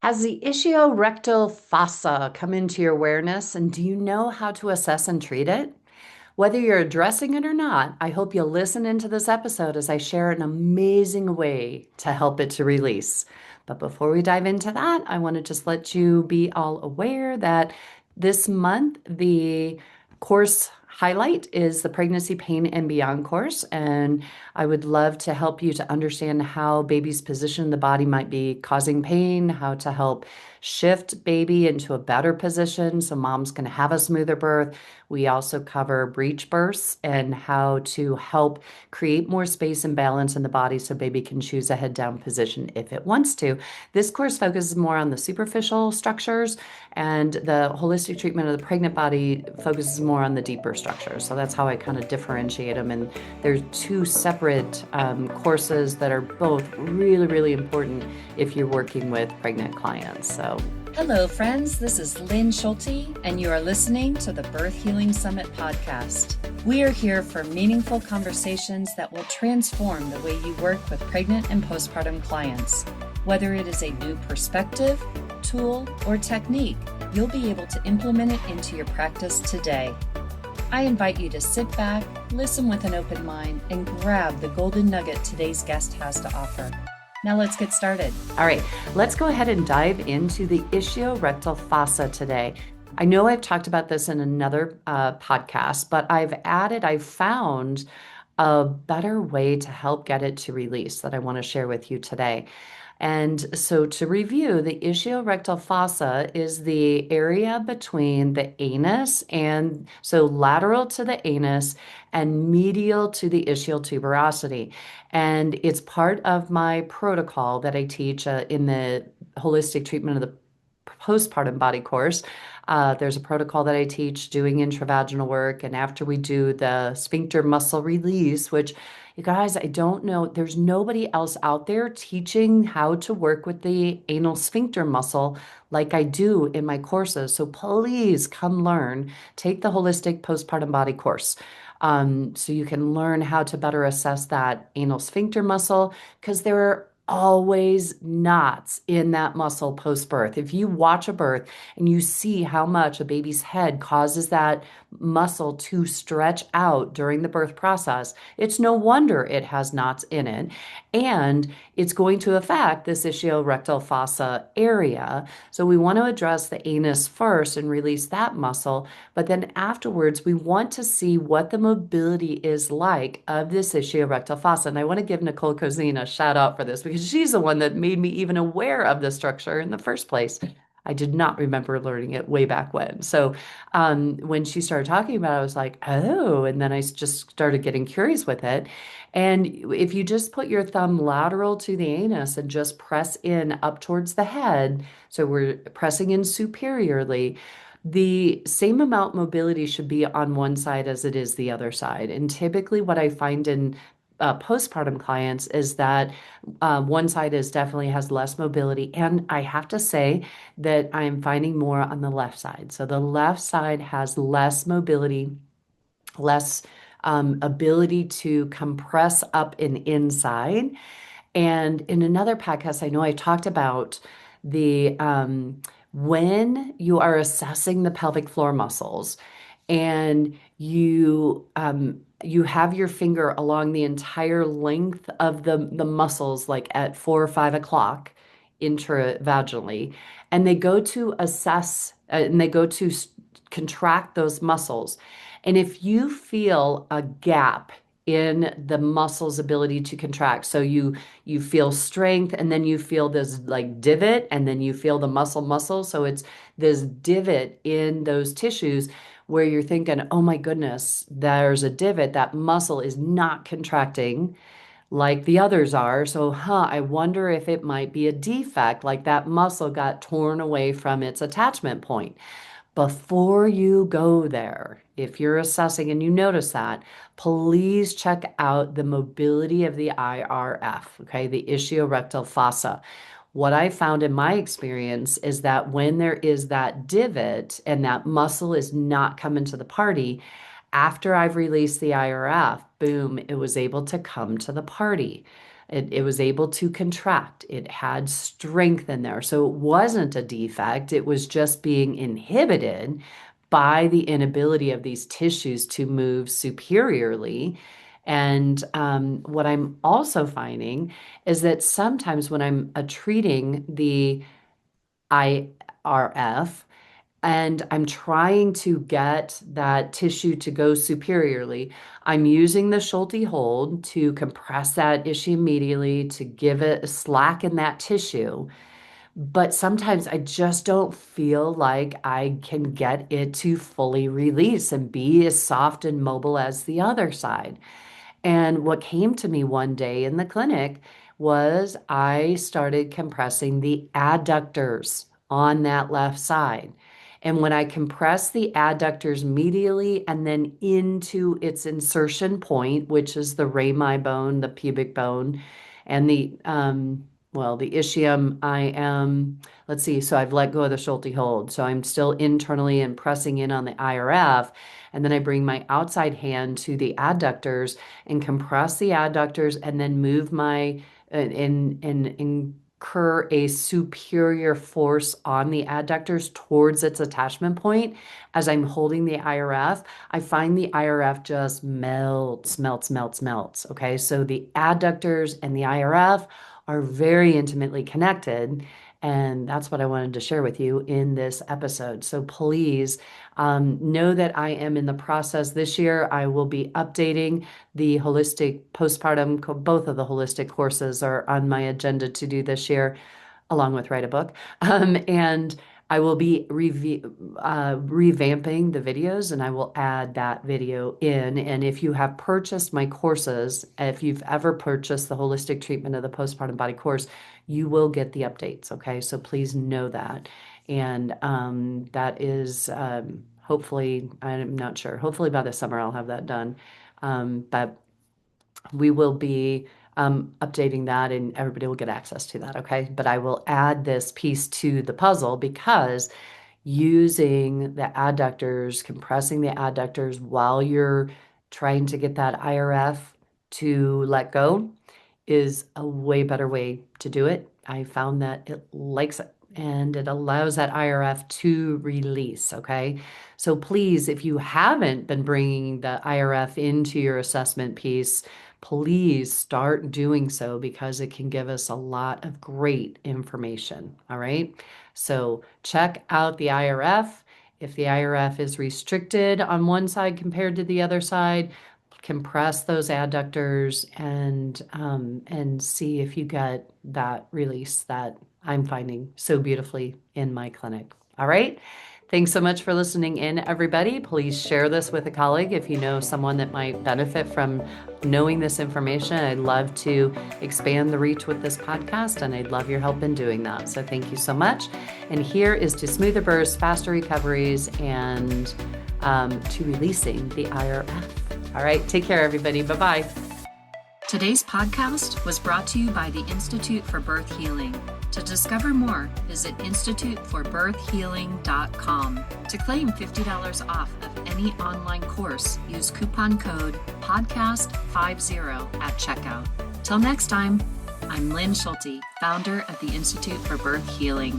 Has the ischiorectal fossa come into your awareness, and do you know how to assess and treat it? Whether you're addressing it or not, I hope you'll listen into this episode as I share an amazing way to help it to release. But before we dive into that, I want to just let you be all aware that this month, the course highlight is the Pregnancy Pain and Beyond course. And I would love to help you to understand how baby's position in the body might be causing pain, how to help shift baby into a better position so moms can have a smoother birth. We also cover breech births and how to help create more space and balance in the body so baby can choose a head down position if it wants to. This course focuses more on the superficial structures, and the holistic treatment of the pregnant body focuses more on the deeper structures. So that's how I kind of differentiate them. And there's two separate courses that are both really, really important if you're working with pregnant clients. So hello, friends. This is Lynn Schulte, and you are listening to the Birth Healing Summit podcast. We are here for meaningful conversations that will transform the way you work with pregnant and postpartum clients. Whether it is a new perspective, tool, or technique, you'll be able to implement it into your practice today. I invite you to sit back, listen with an open mind, and grab the golden nugget today's guest has to offer. Now let's get started. All right, let's go ahead and dive into the ischiorectal fossa today. I know I've talked about this in another podcast, but I've found a better way to help get it to release that I want to share with you today. And so to review, the ischiorectal fossa is the area between the anus and so lateral to the anus and medial to the ischial tuberosity. And it's part of my protocol that I teach in the holistic treatment of the postpartum body course. There's a protocol that I teach doing intravaginal work. And after we do the sphincter muscle release, which you guys, I don't know, there's nobody else out there teaching how to work with the anal sphincter muscle like I do in my courses. So please come learn, take the holistic postpartum body course. So you can learn how to better assess that anal sphincter muscle because there are always knots in that muscle post-birth. If you watch a birth and you see how much a baby's head causes that muscle to stretch out during the birth process, it's no wonder it has knots in it. And it's going to affect this ischiorectal fossa area. So we want to address the anus first and release that muscle. But then afterwards, we want to see what the mobility is like of this ischiorectal fossa. And I want to give Nicole Cozina a shout out for this because she's the one that made me even aware of the structure in the first place. I did not remember learning it way back when. So when she started talking about it, I was like, oh, and then I just started getting curious with it. And if you just put your thumb lateral to the anus and just press in up towards the head, so we're pressing in superiorly, the same amount mobility should be on one side as it is the other side. And typically what I find in postpartum clients is that one side is definitely has less mobility. And I have to say that I'm finding more on the left side. So the left side has less mobility, less ability to compress up and inside. And in another podcast, I know I talked about the when you are assessing the pelvic floor muscles and you have your finger along the entire length of the muscles, like at 4 or 5 o'clock intravaginally, and they go to assess and they go to contract those muscles. And if you feel a gap in the muscle's ability to contract, so you feel strength and then you feel this like divot and then you feel the muscle, so it's this divot in those tissues where you're thinking, oh my goodness, there's a divot, that muscle is not contracting like the others are. So, I wonder if it might be a defect, like that muscle got torn away from its attachment point. Before you go there, if you're assessing and you notice that, please check out the mobility of the IRF, okay, the ischiorectal fossa. What I found in my experience is that when there is that divot and that muscle is not coming to the party, after I've released the IRF, boom, it was able to come to the party. It was able to contract. It had strength in there. So it wasn't a defect. It was just being inhibited by the inability of these tissues to move superiorly. And what I'm also finding is that sometimes when I'm treating the IRF, and I'm trying to get that tissue to go superiorly, I'm using the Schulte hold to compress that issue immediately to give it a slack in that tissue. But sometimes I just don't feel like I can get it to fully release and be as soft and mobile as the other side. And what came to me one day in the clinic was I started compressing the adductors on that left side. And when I compress the adductors medially and then into its insertion point, which is the rami bone, the pubic bone, and the ischium, let's see, so I've let go of the Schulte hold. So I'm still internally and pressing in on the IRF. And then I bring my outside hand to the adductors and compress the adductors and then move my and incur a superior force on the adductors towards its attachment point as I'm holding the IRF. I find the IRF just melts, melts, melts, melts. Okay, so the adductors and the IRF are very intimately connected. And that's what I wanted to share with you in this episode. So please know that I am in the process this year. I will be updating the holistic postpartum, both of the holistic courses are on my agenda to do this year, along with write a book. And I will be revamping the videos and I will add that video in. And if you have purchased my courses, if you've ever purchased the holistic treatment of the postpartum body course, you will get the updates. Okay. So please know that. And that is hopefully, I'm not sure, hopefully by the summer I'll have that done. But we will be updating that and everybody will get access to that, okay? But I will add this piece to the puzzle because using the adductors, compressing the adductors while you're trying to get that IRF to let go is a way better way to do it. I found that it likes it and it allows that IRF to release, okay? So please, if you haven't been bringing the IRF into your assessment piece, please start doing so because it can give us a lot of great information, all right? So check out the IRF. If the IRF is restricted on one side compared to the other side, compress those adductors and see if you get that release that I'm finding so beautifully in my clinic. All right. Thanks so much for listening in, everybody. Please share this with a colleague if you know someone that might benefit from knowing this information. I'd love to expand the reach with this podcast, and I'd love your help in doing that. So thank you so much. And here is to smoother births, faster recoveries, and to releasing the IRF. All right. Take care, everybody. Bye-bye. Today's podcast was brought to you by the Institute for Birth Healing. To discover more, visit instituteforbirthhealing.com. To claim $50 off of any online course, use coupon code PODCAST50 at checkout. Till next time, I'm Lynn Schulte, founder of the Institute for Birth Healing.